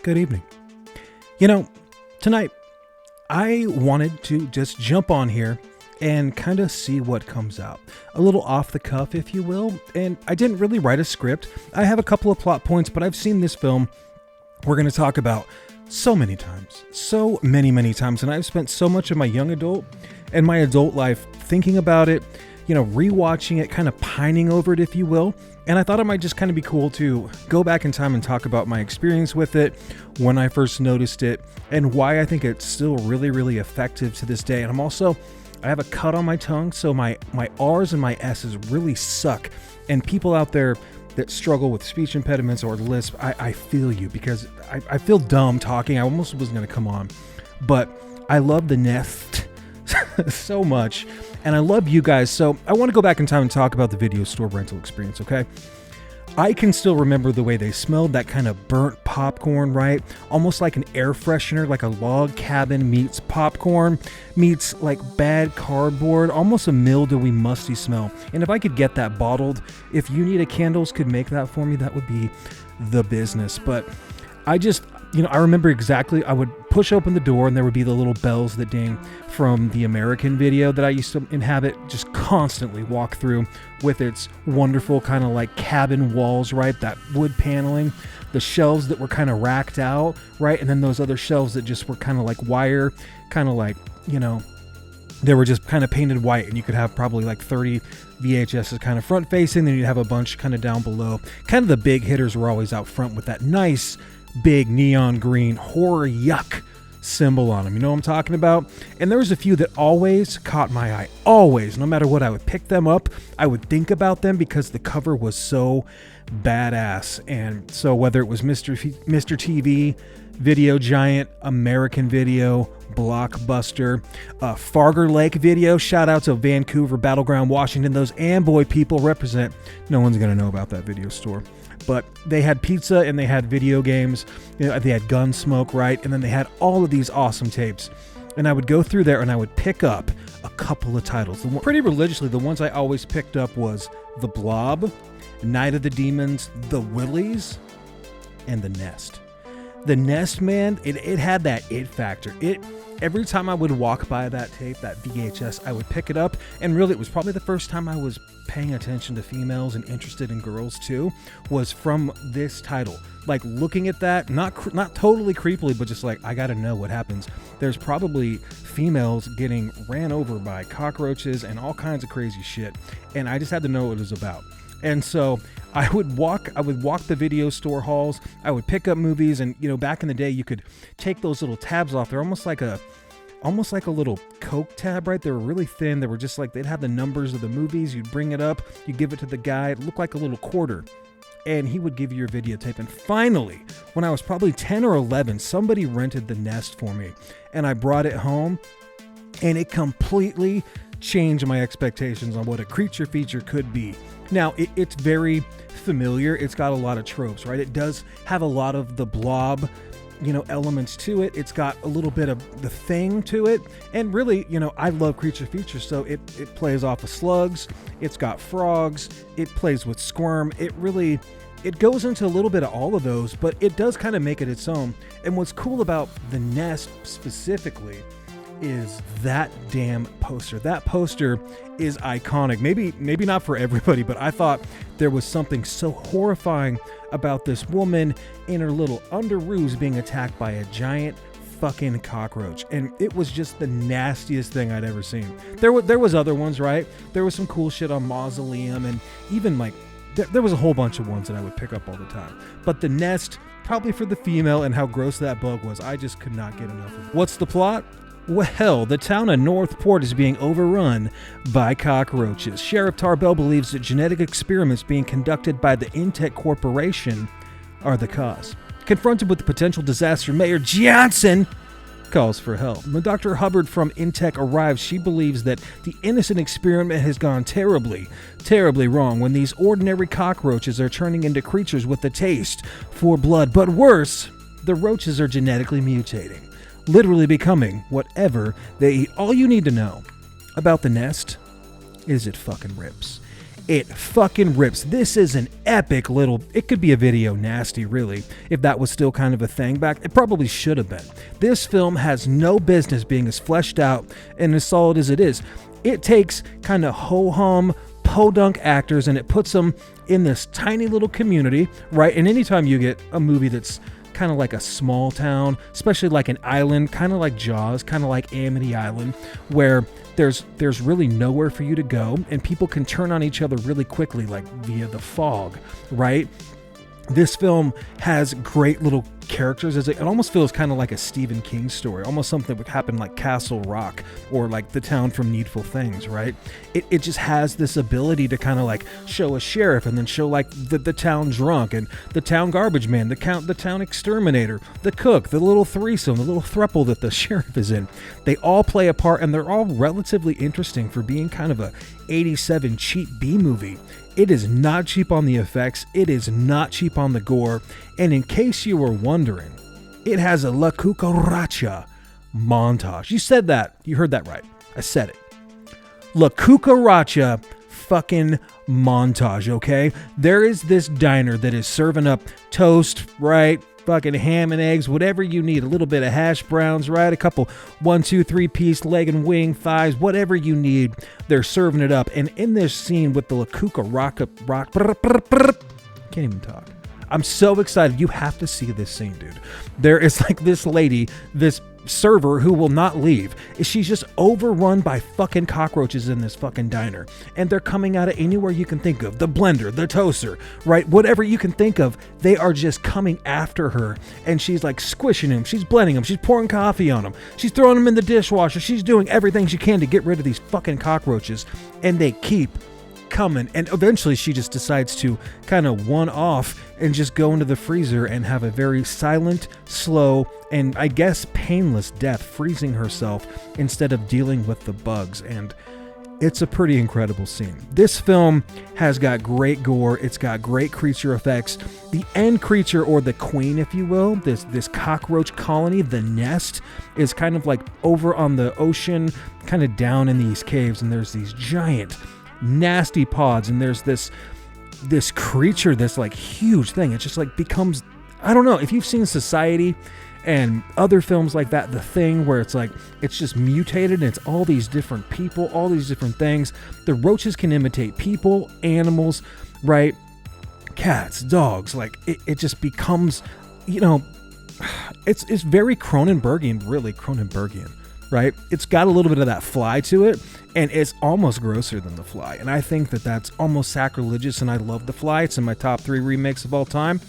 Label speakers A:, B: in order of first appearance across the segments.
A: Good evening. You know, tonight I wanted to just jump on here and kind of see what comes out. A little off the cuff, if you will. And I didn't really write a script. I have a couple of plot points, but I've seen this film we're going to talk about so many times. So many times. And I've spent so much of my young adult and my adult life thinking about it, you know, rewatching it, kind of pining over it, if you will. And I thought it might just kind of be cool to go back in time and talk about my experience with it, when I first noticed it, and why I think it's still really effective to this day. And I have a cut on my tongue, so my R's and my S's really suck. And people out there that struggle with speech impediments or lisp, I feel you, because I feel dumb talking. I almost wasn't going to come on. But I love the Nest so much. And I love you guys, so I want to go back in time and talk about the video store rental experience, okay? I can still remember the way they smelled, that kind of burnt popcorn, right? Almost like an air freshener, like a log cabin meets popcorn, meets like bad cardboard, almost a mildewy, musty smell. And if I could get that bottled, if You Need a Candles could make that for me, that would be the business. But I just, I remember exactly, I would push open the door and there would be the little bells that ding from the American video that I used to inhabit, just constantly walk through with its wonderful kind of like cabin walls, right? That wood paneling, the shelves that were kind of racked out, right? And then those other shelves that just were kind of like wire, kind of like, they were just kind of painted white, and you could have probably like 30 VHSs kind of front facing. Then you'd have a bunch kind of down below. Kind of the big hitters were always out front with that nice big neon green horror yuck symbol on them. You know what I'm talking about? And there was a few that always caught my eye. Always. No matter what, I would pick them up. I would think about them because the cover was so badass. And so whether it was Mr. TV, Video Giant, American Video, Blockbuster, Farger Lake Video, shout out to Vancouver, Battleground, Washington, those Amboy people represent. No one's going to know about that video store. But they had pizza and they had video games, they had Gunsmoke, right? And then they had all of these awesome tapes. And I would go through there and I would pick up a couple of titles. Pretty religiously, the ones I always picked up was The Blob, Night of the Demons, The Willies, and The Nest. The Nest, man, it had that it factor. Every time I would walk by that tape, that VHS, I would pick it up. And really, it was probably the first time I was paying attention to females and interested in girls too, was from this title. Like looking at that, not totally creepily, but just like, I gotta know what happens. There's probably females getting ran over by cockroaches and all kinds of crazy shit. And I just had to know what it was about. And so I would walk the video store halls. I would pick up movies, and back in the day, you could take those little tabs off. They're almost like a little Coke tab, right? They were really thin. They were just like, they'd have the numbers of the movies. You'd bring it up, you give it to the guy. It looked like a little quarter, and he would give you your videotape. And finally, when I was probably 10 or 11, somebody rented The Nest for me, and I brought it home, and it completely changed my expectations on what a creature feature could be. Now, it's very familiar. It's got a lot of tropes, right? It does have a lot of the Blob, elements to it. It's got a little bit of The Thing to it. And really, I love creature features, so it plays off of slugs. It's got frogs. It plays with squirm. It goes into a little bit of all of those, but it does kind of make it its own. And what's cool about The Nest specifically is that damn poster. That poster is iconic. Maybe not for everybody, but I thought there was something so horrifying about this woman in her little underoos being attacked by a giant fucking cockroach. And it was just the nastiest thing I'd ever seen. There was other ones, right? There was some cool shit on Mausoleum, and even like there was a whole bunch of ones that I would pick up all the time. But The Nest, probably for the female and how gross that bug was, I just could not get enough of it. What's the plot? Well, the town of Northport is being overrun by cockroaches. Sheriff Tarbell believes that genetic experiments being conducted by the Intech Corporation are the cause. Confronted with the potential disaster, Mayor Johnson calls for help. When Dr. Hubbard from Intech arrives, she believes that the innocent experiment has gone terribly wrong when these ordinary cockroaches are turning into creatures with a taste for blood. But worse, the roaches are genetically mutating, literally becoming whatever they eat. All you need to know about The Nest is it fucking rips. It fucking rips. This is an epic little, it could be a video nasty, really, if that was still kind of a thing back. It probably should have been. This film has no business being as fleshed out and as solid as it is. It takes kind of ho-hum, podunk actors and it puts them in this tiny little community, right? And anytime you get a movie that's kind of like a small town, especially like an island, kind of like Jaws, kind of like Amity Island, where there's really nowhere for you to go and people can turn on each other really quickly, like via the fog, right? This film has great little characters. It almost feels kind of like a Stephen King story, almost something that would happen like Castle Rock or like The Town from Needful Things, right? It just has this ability to kind of like show a sheriff and then show like the town drunk and the town garbage man, the town exterminator, the cook, the little threesome, the little throuple that the sheriff is in. They all play a part and they're all relatively interesting for being kind of a 87 cheap B movie. It is not cheap on the effects. It is not cheap on the gore. And in case you were wondering, it has a La Cucaracha montage. You said that. You heard that right. I said it. La Cucaracha fucking montage, okay? There is this diner that is serving up toast, right? Fucking ham and eggs, whatever you need. A little bit of hash browns, right? A couple 1, 2, 3 piece leg and wing, thighs, whatever you need. They're serving it up. And in this scene with the La Cucaracha can't even talk. I'm so excited. You have to see this scene, dude. There is like this lady, this server who will not leave. She's just overrun by fucking cockroaches in this fucking diner. And they're coming out of anywhere you can think of. The blender, the toaster, right? Whatever you can think of, they are just coming after her. And she's like squishing them. She's blending them. She's pouring coffee on them. She's throwing them in the dishwasher. She's doing everything she can to get rid of these fucking cockroaches. And they keep coming, and eventually she just decides to kind of one off and just go into the freezer and have a very silent, slow, and I guess painless death, freezing herself instead of dealing with the bugs. And it's a pretty incredible scene. This film has got great gore. It's got great creature effects. The end creature, or the queen, if you will, this cockroach colony, the nest, is kind of like over on the ocean, kind of down in these caves, and there's these giant nasty pods, and there's this creature, this like huge thing. It just like becomes, I don't know if you've seen Society and other films like that, The Thing, where it's like it's just mutated and it's all these different people, all these different things. The roaches can imitate people, animals, right? Cats, dogs, like it just becomes, you know, it's very Cronenbergian, really Cronenbergian, right? It's got a little bit of that Fly to it, and it's almost grosser than The Fly. And I think that that's almost sacrilegious, and I love The Fly. It's in my top 3 remakes of all time.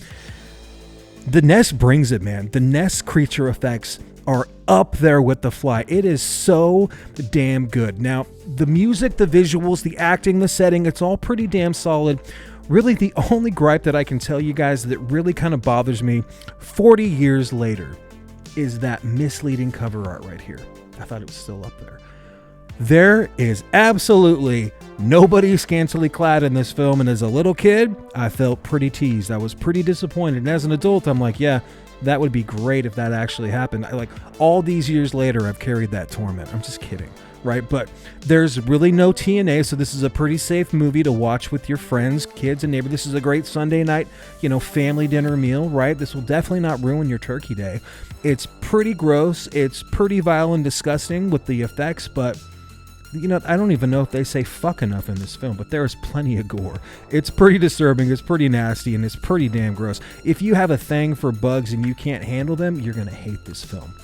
A: The Nest brings it, man. The Nest creature effects are up there with The Fly. It is so damn good. Now, the music, the visuals, the acting, the setting, it's all pretty damn solid. Really, the only gripe that I can tell you guys that really kind of bothers me 40 years later is that misleading cover art right here. I thought it was still up there. There is absolutely nobody scantily clad in this film, and as a little kid, I felt pretty teased. I was pretty disappointed, and as an adult, I'm like, yeah, that would be great if that actually happened. All these years later, I've carried that torment. I'm just kidding, right? But there's really no TNA, so this is a pretty safe movie to watch with your friends, kids, and neighbors. This is a great Sunday night, family dinner meal, right? This will definitely not ruin your turkey day. It's pretty gross. It's pretty vile and disgusting with the effects, but I don't even know if they say fuck enough in this film, but there is plenty of gore. It's pretty disturbing, it's pretty nasty, and it's pretty damn gross. If you have a thing for bugs and you can't handle them, you're going to hate this film.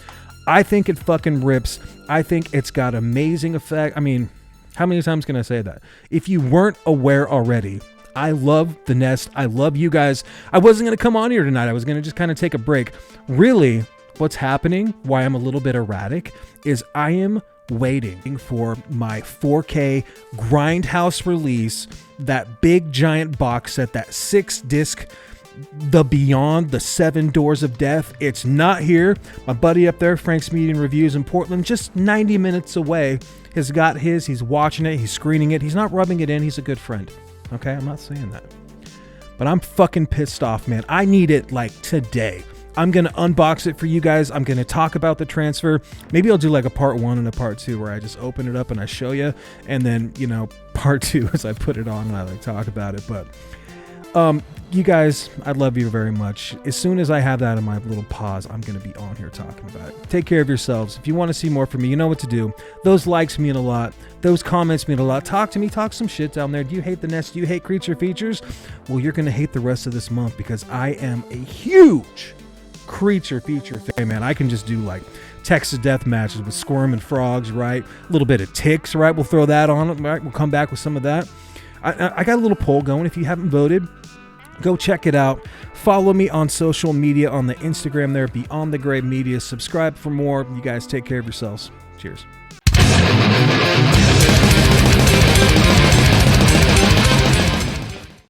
A: I think it fucking rips. I think it's got amazing effect. I mean, how many times can I say that? If you weren't aware already, I love The Nest. I love you guys. I wasn't going to come on here tonight. I was going to just kind of take a break. Really, what's happening, why I'm a little bit erratic, is I am waiting for my 4K Grindhouse release, that big giant box set, that 6-disc, The Beyond, the 7 Doors of Death. It's not here. My buddy up there, Frank's Media and Reviews in Portland, just 90 minutes away, has got his. He's watching it. He's screening it. He's not rubbing it in. He's a good friend. Okay, I'm not saying that. But I'm fucking pissed off, man. I need it like today. I'm going to unbox it for you guys. I'm going to talk about the transfer. Maybe I'll do like a part 1 and a part 2 where I just open it up and I show you. And then, part 2 is I put it on and I like talk about it. But you guys, I love you very much. As soon as I have that in my little pause, I'm going to be on here talking about it. Take care of yourselves. If you want to see more from me, you know what to do. Those likes mean a lot. Those comments mean a lot. Talk to me. Talk some shit down there. Do you hate the nest? Do you hate creature features? Well, you're going to hate the rest of this month because I am a huge creature feature fan, man. I can just do like Texas death matches with squirming frogs, right? A little bit of ticks, right? We'll throw that on, right? We'll come back with some of that. I got a little poll going. If you haven't voted, go check it out. Follow me on social media on the Instagram there, Beyond the Gray Media. Subscribe for more. You guys take care of yourselves. Cheers.